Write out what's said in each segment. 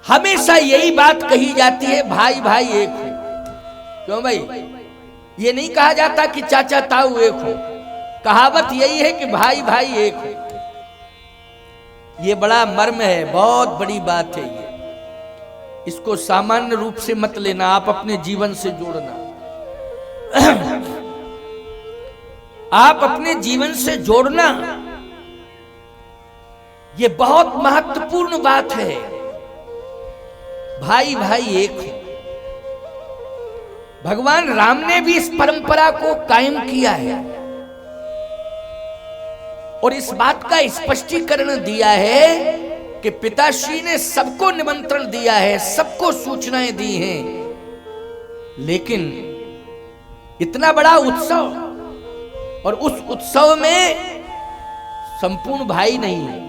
हमेशा यही बात कही जाती है, भाई भाई एक हो। क्यों भाई? ये नहीं कहा जाता कि चाचा ताऊ एक हो, कहावत यही है कि भाई भाई एक हो। ये बड़ा मर्म है, बहुत बड़ी बात है ये। इसको सामान्य रूप से मत लेना, आप अपने जीवन से जोड़ना। आप अपने जीवन से जोड़ना, ये बहुत महत्वपूर्ण बात है। भाई भाई एक है। भगवान राम ने भी इस परंपरा को कायम किया है और इस बात का स्पष्टीकरण दिया है कि पिताश्री ने सबको निमंत्रण दिया है, सबको सूचनाएं दी हैं, लेकिन इतना बड़ा उत्सव और उस उत्सव में संपूर्ण भाई नहीं है।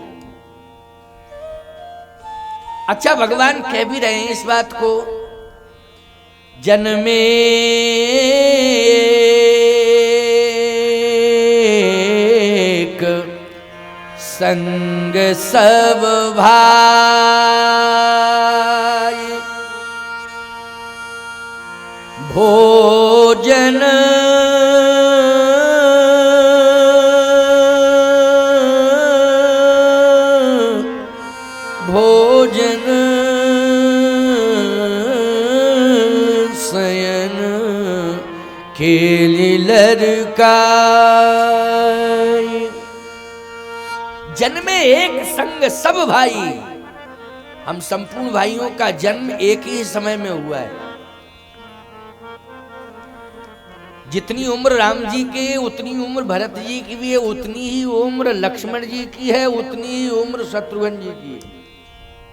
अच्छा, भगवान कह भी रहे हैं इस बात को, जन्मे एक संग सब भाई, भोजन भोजन शयन खेली लड़काई। जन्मे एक संग सब भाई, हम संपूर्ण भाइयों का जन्म एक ही समय में हुआ है। जितनी उम्र राम जी की, उतनी उम्र भरत जी की भी है, उतनी ही उम्र लक्ष्मण जी की है, उतनी ही उम्र शत्रुघ्न जी की है।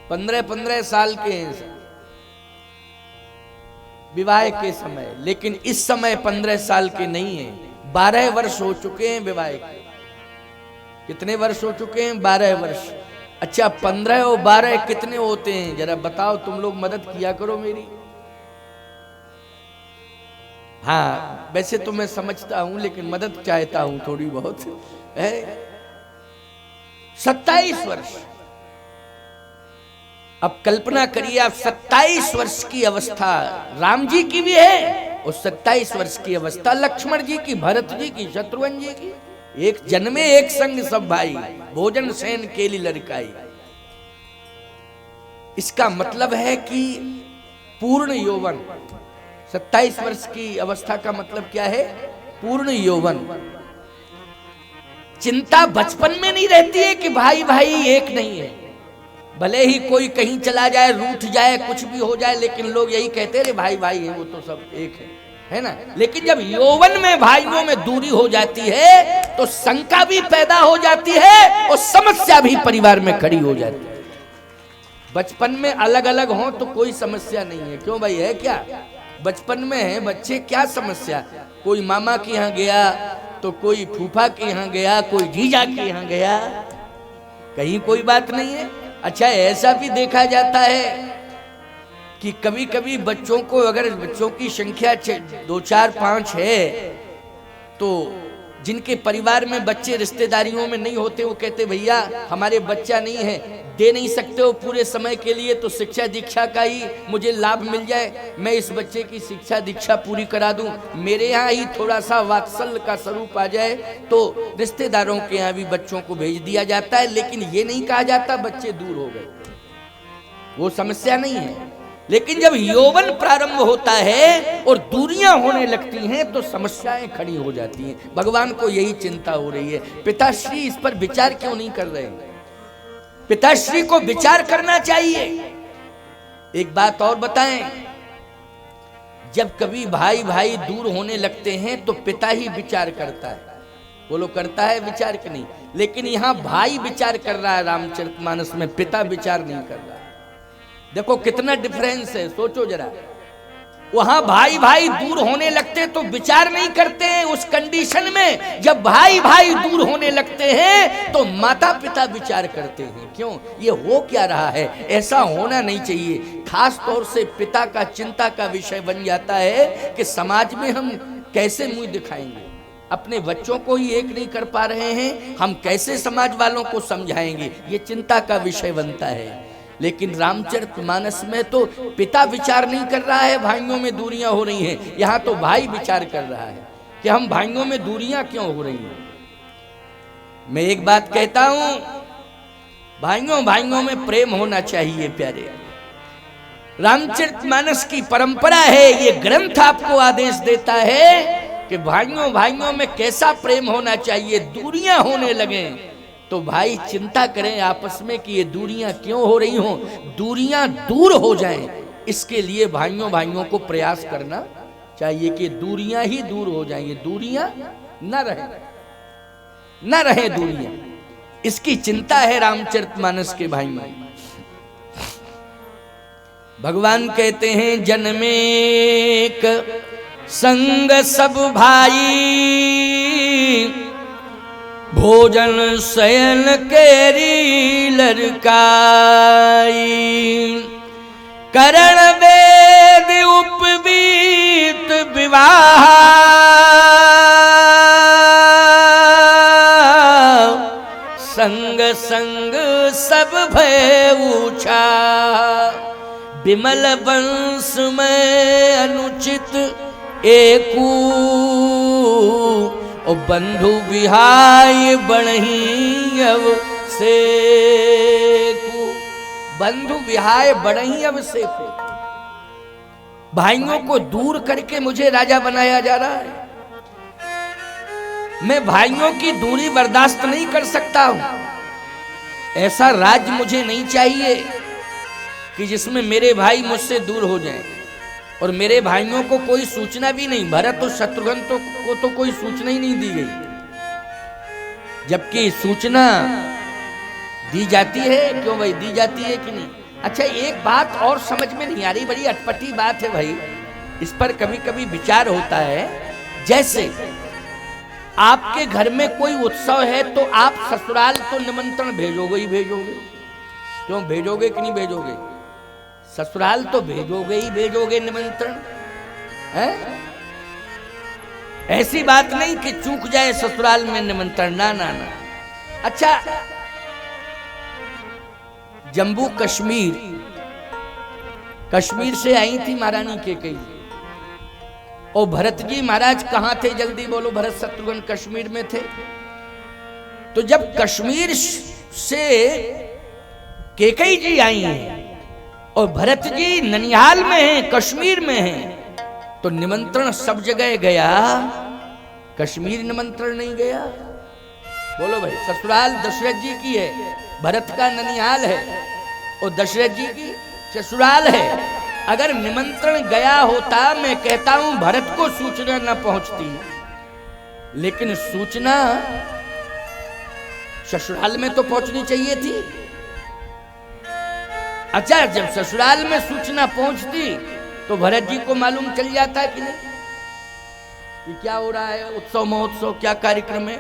15-15 साल के हैं विवाह के समय, लेकिन इस समय 15 साल के नहीं है, 12 वर्ष हो चुके हैं विवाह के। कितने वर्ष हो चुके हैं? 12 वर्ष। अच्छा, 15 और 12 कितने होते हैं जरा बताओ, तुम लोग मदद किया करो मेरी। हाँ, वैसे तो मैं समझता हूं, लेकिन मदद चाहता हूं थोड़ी बहुत है। 27 वर्ष। अब कल्पना करिए, आप 27 वर्ष की अवस्था राम जी की भी है और 27 वर्ष की अवस्था लक्ष्मण जी की, भरत जी की, शत्रुघ्न जी की। एक जन्मे एक संग सब भाई, भोजन शयन केली लड़काई। इसका मतलब है कि पूर्ण यौवन। 27 वर्ष की अवस्था का मतलब क्या है? पूर्ण यौवन। चिंता बचपन में नहीं रहती है कि भाई भाई एक नहीं है। भले ही कोई कहीं चला जाए, रूठ जाए, कुछ भी हो जाए, लेकिन लोग यही कहते हैं भाई भाई है, वो तो सब एक है ना। लेकिन जब यौवन में भाइयों में दूरी हो जाती है तो शंका भी पैदा हो जाती है और समस्या भी परिवार में खड़ी हो जाती है। बचपन में अलग अलग हो तो कोई समस्या नहीं है। क्यों भाई, है क्या? बचपन में है बच्चे, क्या समस्या? कोई मामा के यहाँ गया तो कोई फूफा के यहाँ गया, कोई जीजा के यहाँ गया, कहीं कोई बात नहीं है। अच्छा, ऐसा भी देखा जाता है कि कभी कभी बच्चों को, अगर बच्चों की संख्या 2, 4, 5 है तो जिनके परिवार में बच्चे रिश्तेदारियों में नहीं होते, वो कहते भैया हमारे बच्चा नहीं है, दे नहीं सकते हो पूरे समय के लिए, तो शिक्षा दीक्षा का ही मुझे लाभ मिल जाए, मैं इस बच्चे की शिक्षा दीक्षा पूरी करा दूं, मेरे यहाँ ही थोड़ा सा वात्सल्य का स्वरूप आ जाए, तो रिश्तेदारों के यहाँ भी बच्चों को भेज दिया जाता है। लेकिन ये नहीं कहा जाता बच्चे दूर हो गए, वो समस्या नहीं है। लेकिन जब यौवन प्रारंभ होता है और दूरियां होने लगती हैं तो समस्याएं खड़ी हो जाती हैं। भगवान को यही चिंता हो रही है। पिताश्री इस पर विचार क्यों नहीं कर रहे? पिताश्री को विचार करना चाहिए। एक बात और बताएं, जब कभी भाई भाई दूर होने लगते हैं तो पिता ही विचार करता है। बोलो, करता है विचार कि नहीं? लेकिन यहां भाई विचार कर रहा है रामचरितमानस में, पिता विचार नहीं कर रहा। देखो कितना डिफरेंस है, सोचो जरा। वहां भाई भाई दूर होने लगते तो विचार नहीं करते हैं। उस कंडीशन में जब भाई भाई दूर होने लगते हैं तो माता पिता विचार करते हैं। क्यों? ये हो क्या रहा है? ऐसा होना नहीं चाहिए। खास तौर से पिता का चिंता का विषय बन जाता है कि समाज में हम कैसे मुंह दिखाएंगे। अपने बच्चों को ही एक नहीं कर पा रहे हैं, हम कैसे समाज वालों को समझाएंगे? ये चिंता का विषय बनता है। लेकिन रामचरितमानस में तो पिता विचार नहीं कर रहा है भाइयों में दूरियां हो रही हैं, यहाँ तो भाई विचार कर रहा है कि हम भाइयों में दूरियां क्यों हो रही हैं। मैं एक बात कहता हूं, भाइयों भाइयों में प्रेम होना चाहिए प्यारे। रामचरितमानस की परंपरा है, ये ग्रंथ आपको आदेश देता है कि भाइयों भाइयों में कैसा प्रेम होना चाहिए। दूरियां होने लगे तो भाई चिंता करें आपस में कि ये दूरियां क्यों हो रही हों, दूरियां दूर हो जाएं। इसके लिए भाइयों भाइयों को प्रयास करना चाहिए कि दूरियां ही दूर हो जाएं, ये दूरियां न रहे दूरियां। इसकी चिंता है रामचरितमानस के भाइयों। भगवान कहते हैं जन्मेक संग सब भाई, भोजन शयन केरी लड़काई, करण वेद उपवीत विवाह, संग संग सब भय ऊंचा, विमल वंश में अनुचित एकू, और बंधु विहाय बढ़ही अब सेकू, बंधु विहाय बढ़ही अब सेकू। भाइयों को दूर करके मुझे राजा बनाया जा रहा है। मैं भाइयों की दूरी बर्दाश्त नहीं कर सकता हूं। ऐसा राज्य मुझे नहीं चाहिए कि जिसमें मेरे भाई मुझसे दूर हो जाएं और मेरे भाइयों को कोई सूचना भी नहीं। भरत और शत्रुघ्न को तो कोई सूचना ही नहीं दी गई, जबकि सूचना दी जाती है। क्यों भाई, दी जाती है कि नहीं? अच्छा, एक बात और समझ में नहीं आ रही, बड़ी अटपटी बात है भाई, इस पर कभी कभी विचार होता है। जैसे आपके घर में कोई उत्सव है तो आप ससुराल तो निमंत्रण भेजोगे ही भेजोगे। क्यों भेजोगे कि नहीं भेजोगे? ससुराल तो भेजोगे ही भेजोगे निमंत्रण, है? ऐसी बात नहीं कि चूक जाए ससुराल में निमंत्रण, ना ना ना। अच्छा, जम्मू कश्मीर से आई थी महारानी केकई, और भरत जी महाराज कहां थे? जल्दी बोलो। भरत शत्रुघ्न कश्मीर में थे। तो जब कश्मीर से केकई जी आई हैं और भरत जी ननिहाल में हैं, कश्मीर में हैं, तो निमंत्रण सब जगह गया, कश्मीर निमंत्रण नहीं गया। बोलो भाई, ससुराल दशरथ जी की है, भरत का ननिहाल है, और दशरथ जी की ससुराल है। अगर निमंत्रण गया होता, मैं कहता हूं भरत को सूचना न पहुंचती, लेकिन सूचना ससुराल में तो पहुंचनी चाहिए थी। अच्छा, जब ससुराल में सूचना पहुंचती तो भरत जी को मालूम चल जाता कि नहीं कि क्या हो रहा है, उत्सव महोत्सव क्या कार्यक्रम है।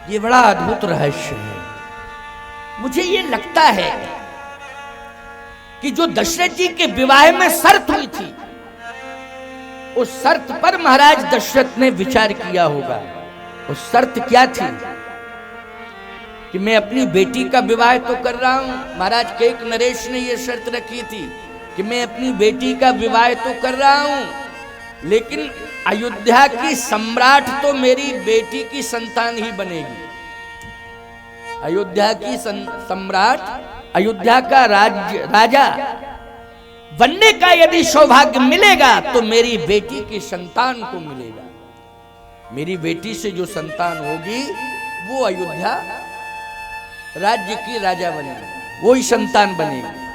ये बड़ा अद्भुत रहस्य है। मुझे ये लगता है कि जो दशरथ जी के विवाह में शर्त हुई थी, उस शर्त पर महाराज दशरथ ने विचार किया होगा। उस शर्त क्या थी कि मैं अपनी बेटी का विवाह तो कर रहा हूं। महाराज केक नरेश ने यह शर्त रखी थी कि मैं अपनी बेटी का विवाह तो कर रहा हूं, लेकिन अयोध्या की सम्राट तो मेरी बेटी की संतान ही बनेगी। अयोध्या की सम्राट, अयोध्या का राजा बनने का यदि सौभाग्य मिलेगा तो मेरी बेटी की संतान को मिलेगा। मेरी बेटी से जो संतान होगी वो अयोध्या राज्य की राजा बनेगी, वो ही संतान बनेगी।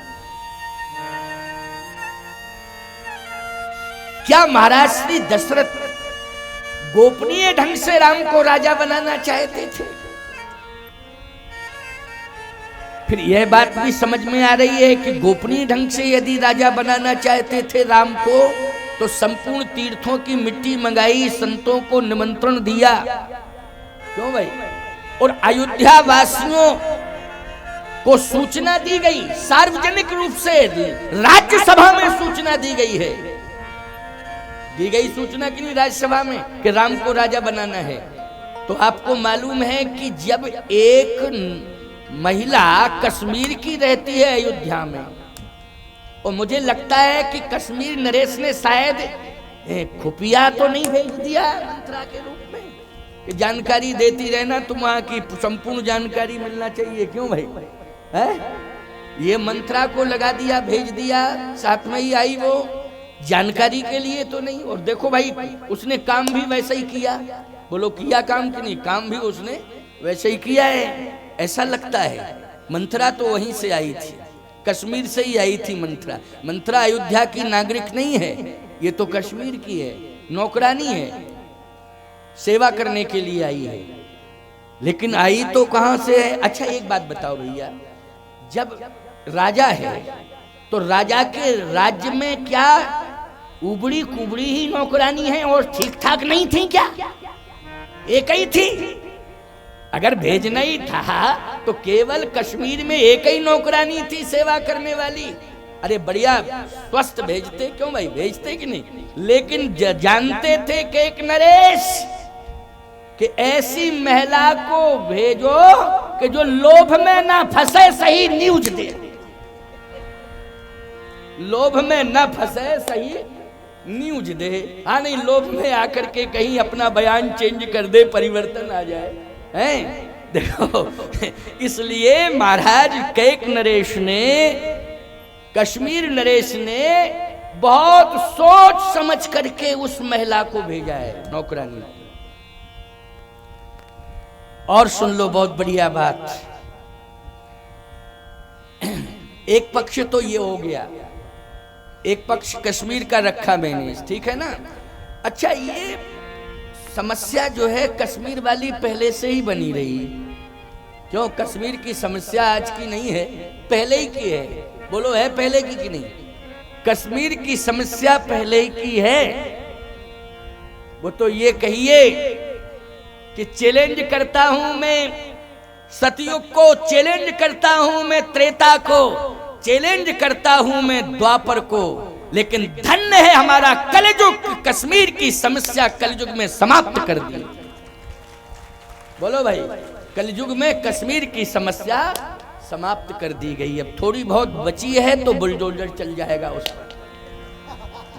क्या महाराज श्री दशरथ गोपनीय ढंग से राम को राजा बनाना चाहते थे? फिर यह बात भी समझ में आ रही है कि गोपनीय ढंग से यदि राजा बनाना चाहते थे राम को, तो संपूर्ण तीर्थों की मिट्टी मंगाई, संतों को निमंत्रण दिया। क्यों भाई? और अयोध्या वासियों को सूचना दी गई, सार्वजनिक रूप से राज्यसभा में सूचना दी गई है। दी गई सूचना कि नहीं राज्यसभा में कि राम को राजा बनाना है। तो आपको मालूम है कि जब एक महिला कश्मीर की रहती है अयोध्या में, और मुझे लगता है कि कश्मीर नरेश ने शायद खुफिया तो नहीं भेज दिया मंत्रा के रूप में कि जानकारी देती रहना, तुम वहां की संपूर्ण जानकारी मिलना चाहिए। क्यों भाई है? ये मंत्रा को लगा दिया, भेज दिया, साथ में ही आई वो, जानकारी के लिए तो नहीं। और देखो भाई उसने काम भी वैसा ही किया। बोलो किया काम कि नहीं? काम भी उसने वैसे ही किया है, ऐसा लगता है। मंत्रा तो वहीं से आई थी, कश्मीर से ही आई थी मंत्रा। मंत्रा अयोध्या की नागरिक नहीं है, ये तो कश्मीर की है, नौकरानी है, सेवा करने के लिए आई है। लेकिन आई तो कहां से है? अच्छा एक बात बताओ भैया, जब राजा है तो राजा के राज्य में क्या उबड़ी कुबड़ी ही नौकरानी है और ठीक ठाक नहीं थी क्या? एक ही थी। अगर भेजना ही था तो केवल कश्मीर में एक ही नौकरानी थी सेवा करने वाली। अरे बढ़िया स्वस्थ भेजते, क्यों भाई भेजते कि नहीं? लेकिन जानते थे कि एक नरेश कि ऐसी महिला को भेजो कि जो लोभ में ना फंसे, सही न्यूज दे, लोभ में ना फंसे, सही न्यूज दे। हाँ नहीं, लोभ में आकर के कहीं अपना बयान चेंज कर दे, परिवर्तन आ जाए, हैं? देखो इसलिए महाराज कैक नरेश ने, कश्मीर नरेश ने बहुत सोच समझ करके उस महिला को भेजा है, नौकरानी। और सुन लो बहुत बढ़िया बात, एक पक्ष तो ये हो गया, एक पक्ष कश्मीर का रखा मैंने, ठीक है ना। अच्छा ये समस्या जो है कश्मीर वाली पहले से ही बनी रही। क्यों? कश्मीर की समस्या आज की नहीं है, पहले ही की है। बोलो है पहले की कि नहीं? कश्मीर की समस्या पहले ही की है। वो तो ये कहिए कि चैलेंज करता हूं मैं सतयुग को, चैलेंज करता हूं मैं त्रेता को, चैलेंज करता हूं मैं द्वापर को, लेकिन धन्य है हमारा कलयुग, कश्मीर की समस्या कलयुग में समाप्त कर दी। बोलो भाई, कलयुग में कश्मीर की समस्या समाप्त कर दी गई। अब थोड़ी बहुत बची है तो बुलडोजर चल जाएगा उस पर,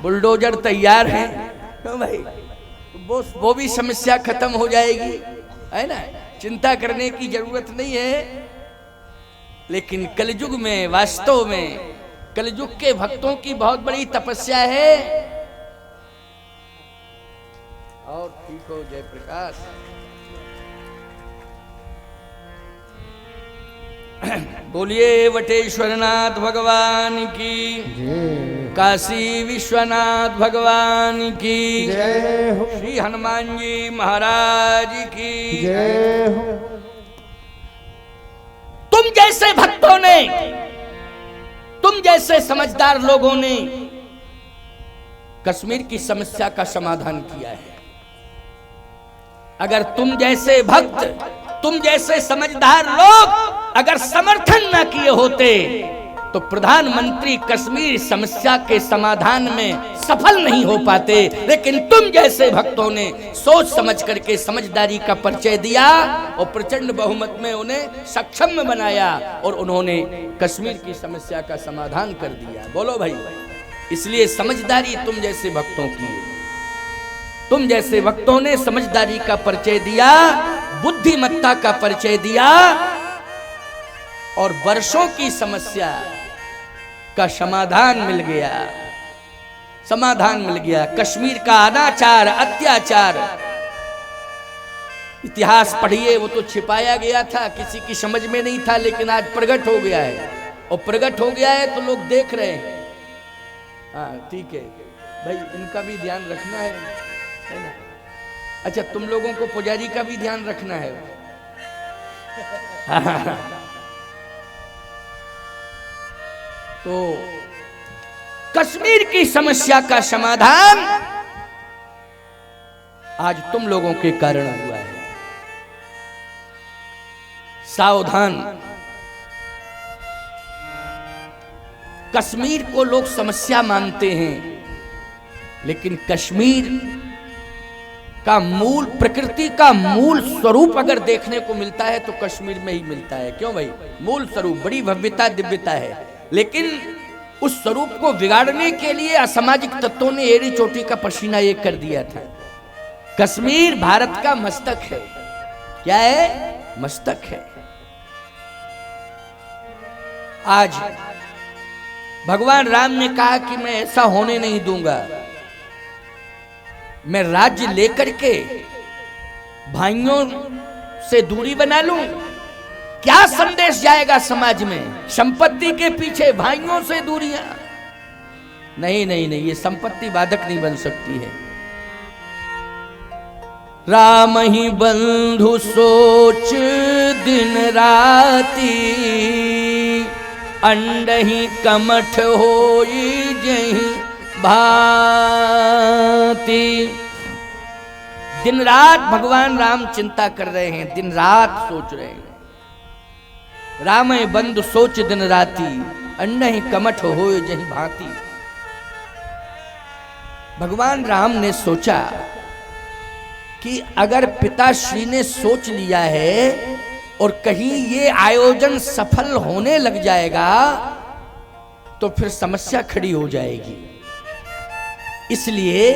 बुलडोजर तैयार है तो भाई वो भी समस्या खत्म हो जाएगी, है ना, चिंता करने की जरूरत नहीं है। लेकिन कलयुग में, वास्तव में कलयुग के भक्तों की बहुत बड़ी तपस्या है। और ठीक हो जय प्रकाश। बोलिए वटेश्वरनाथ भगवान की, काशी विश्वनाथ भगवान की जय हो, श्री हनुमान जी महाराज की जय हो। तुम जैसे भक्तों ने, तुम जैसे समझदार लोगों ने कश्मीर की समस्या का समाधान किया है। अगर तुम जैसे भक्त, तुम जैसे समझदार लोग अगर समर्थन न किए होते तो प्रधानमंत्री कश्मीर समस्या के समाधान में सफल नहीं हो पाते। लेकिन तुम जैसे भक्तों ने सोच समझ करके समझदारी का परिचय दिया और प्रचंड बहुमत में उन्हें सक्षम बनाया और उन्होंने कश्मीर की समस्या का समाधान कर दिया। बोलो भाई, इसलिए समझदारी तुम जैसे भक्तों की है। तुम जैसे भक्तों ने समझदारी का परिचय दिया, बुद्धिमत्ता का परिचय दिया और वर्षों की समस्या का समाधान मिल गया, समाधान मिल गया। कश्मीर का अनाचार, अत्याचार, इतिहास पढ़िए, वो तो छिपाया गया था, किसी की समझ में नहीं था, लेकिन आज प्रकट हो गया है। और प्रकट हो गया है तो लोग देख रहे हैं। हाँ ठीक है भाई, इनका भी ध्यान रखना है ना। अच्छा तुम लोगों को पुजारी का भी ध्यान रखना है। तो कश्मीर की समस्या का समाधान आज तुम लोगों के कारण हुआ है। सावधान, कश्मीर को लोग समस्या मानते हैं, लेकिन कश्मीर का मूल, प्रकृति का मूल स्वरूप अगर देखने को मिलता है तो कश्मीर में ही मिलता है। क्यों भाई? मूल स्वरूप बड़ी भव्यता दिव्यता है, लेकिन उस स्वरूप को बिगाड़ने के लिए असामाजिक तत्वों ने एड़ी चोटी का पसीना एक कर दिया था। कश्मीर भारत का मस्तक है। क्या है? मस्तक है। आज भगवान राम ने कहा कि मैं ऐसा होने नहीं दूंगा, मैं राज्य लेकर के भाइयों से दूरी बना लूं। क्या संदेश जाएगा समाज में? संपत्ति के पीछे भाइयों से दूरियां? नहीं नहीं नहीं, ये संपत्ति बाधक नहीं बन सकती है। राम ही बंधु सोच दिन राती, अंडही कमठ होई जही भांति। दिन रात भगवान राम चिंता कर रहे हैं, दिन रात सोच रहे हैं। राम बंधु सोच दिन राती, अंडही कमठ होई जही भांति। भगवान राम ने सोचा कि अगर पिताश्री ने सोच लिया है और कहीं ये आयोजन सफल होने लग जाएगा तो फिर समस्या खड़ी हो जाएगी। इसलिए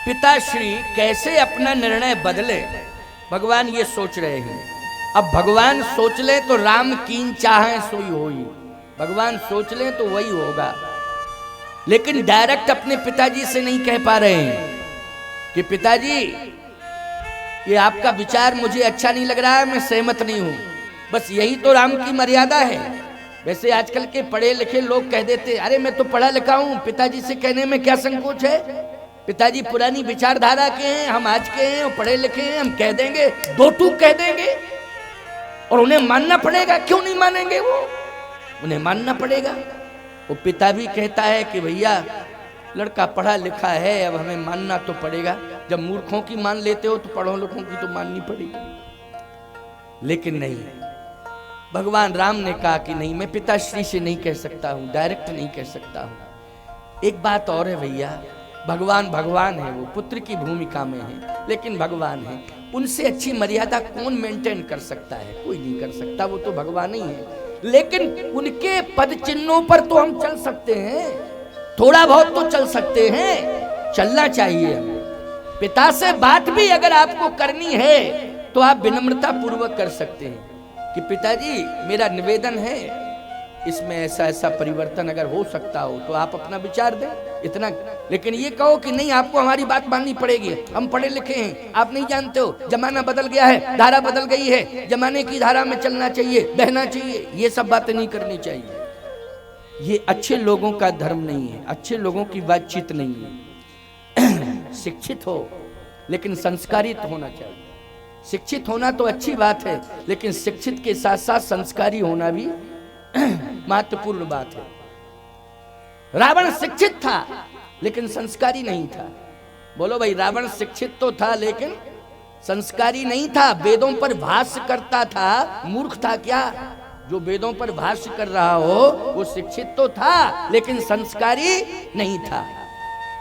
पिताश्री कैसे अपना निर्णय बदले, भगवान ये सोच रहे हैं। अब भगवान सोच ले तो राम कीन चाहे सोई होई, भगवान सोच ले तो वही होगा। लेकिन डायरेक्ट अपने पिताजी से नहीं कह पा रहे हैं कि पिताजी ये आपका विचार मुझे अच्छा नहीं लग रहा है, मैं सहमत नहीं हूं। बस यही तो राम की मर्यादा है। वैसे आजकल के पढ़े लिखे लोग कह देते, अरे मैं तो पढ़ा लिखा हूं, पिताजी से कहने में क्या संकोच है, पिताजी पुरानी विचारधारा के हैं, हम आज के हैं और पढ़े लिखे हैं, हम कह देंगे, दो टूक कह देंगे और उन्हें मानना पड़ेगा। क्यों नहीं मानेंगे? वो उन्हें मानना पड़ेगा। वो पिता भी कहता है कि भैया लड़का पढ़ा लिखा है, अब हमें मानना तो पड़ेगा। जब मूर्खों की मान लेते हो तो पढ़ो लिखों की तो माननी पड़ेगी। लेकिन नहीं, भगवान राम ने कहा कि नहीं, मैं पिताश्री से नहीं कह सकता हूं, डायरेक्ट नहीं कह सकता हूं। एक बात और है भैया, भगवान भगवान है, वो पुत्र की भूमिका में है, लेकिन भगवान है। उनसे अच्छी मर्यादा कौन मेंटेन कर सकता है? कोई नहीं कर सकता, वो तो भगवान ही है। लेकिन उनके पद चिन्हों पर तो हम चल सकते हैं, थोड़ा बहुत तो चल सकते हैं, चलना चाहिए हमें। पिता से बात भी अगर आपको करनी है तो आप विनम्रता पूर्वक कर सकते हैं कि पिताजी मेरा निवेदन है, इसमें ऐसा ऐसा परिवर्तन अगर हो सकता हो तो आप अपना विचार दें, इतना। लेकिन ये कहो कि नहीं आपको हमारी बात माननी पड़ेगी, हम पढ़े लिखे हैं, आप नहीं जानते हो, जमाना बदल गया है, धारा बदल गई है, जमाने की धारा में चलना चाहिए, बहना चाहिए, ये सब बातें नहीं करनी चाहिए। ये अच्छे लोगों का धर्म नहीं है, अच्छे लोगों की बातचीत नहीं है। शिक्षित हो लेकिन संस्कारित होना चाहिए। शिक्षित होना तो अच्छी बात है, लेकिन शिक्षित के साथ साथ संस्कारी होना भी महत्वपूर्ण बात है। रावण शिक्षित था लेकिन संस्कारी नहीं था। बोलो भाई, रावण शिक्षित तो था लेकिन संस्कारी नहीं था। वेदों पर भाष्य करता था, मूर्ख था क्या? जो वेदों पर भाष्य कर रहा हो वो शिक्षित तो था लेकिन संस्कारी नहीं था।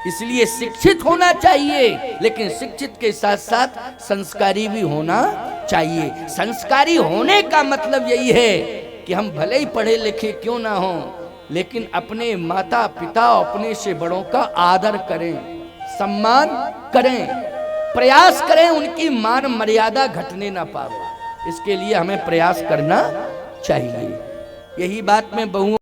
इसलिए शिक्षित होना चाहिए, लेकिन शिक्षित के साथ साथ संस्कारी भी होना चाहिए। संस्कारी होने का मतलब यही है कि हम भले ही पढ़े लिखे क्यों ना हो, लेकिन अपने माता पिता, अपने से बड़ों का आदर करें, सम्मान करें, प्रयास करें उनकी मान मर्यादा घटने ना पावे। इसके लिए हमें प्रयास करना चाहिए। यही बात मैं बहुओं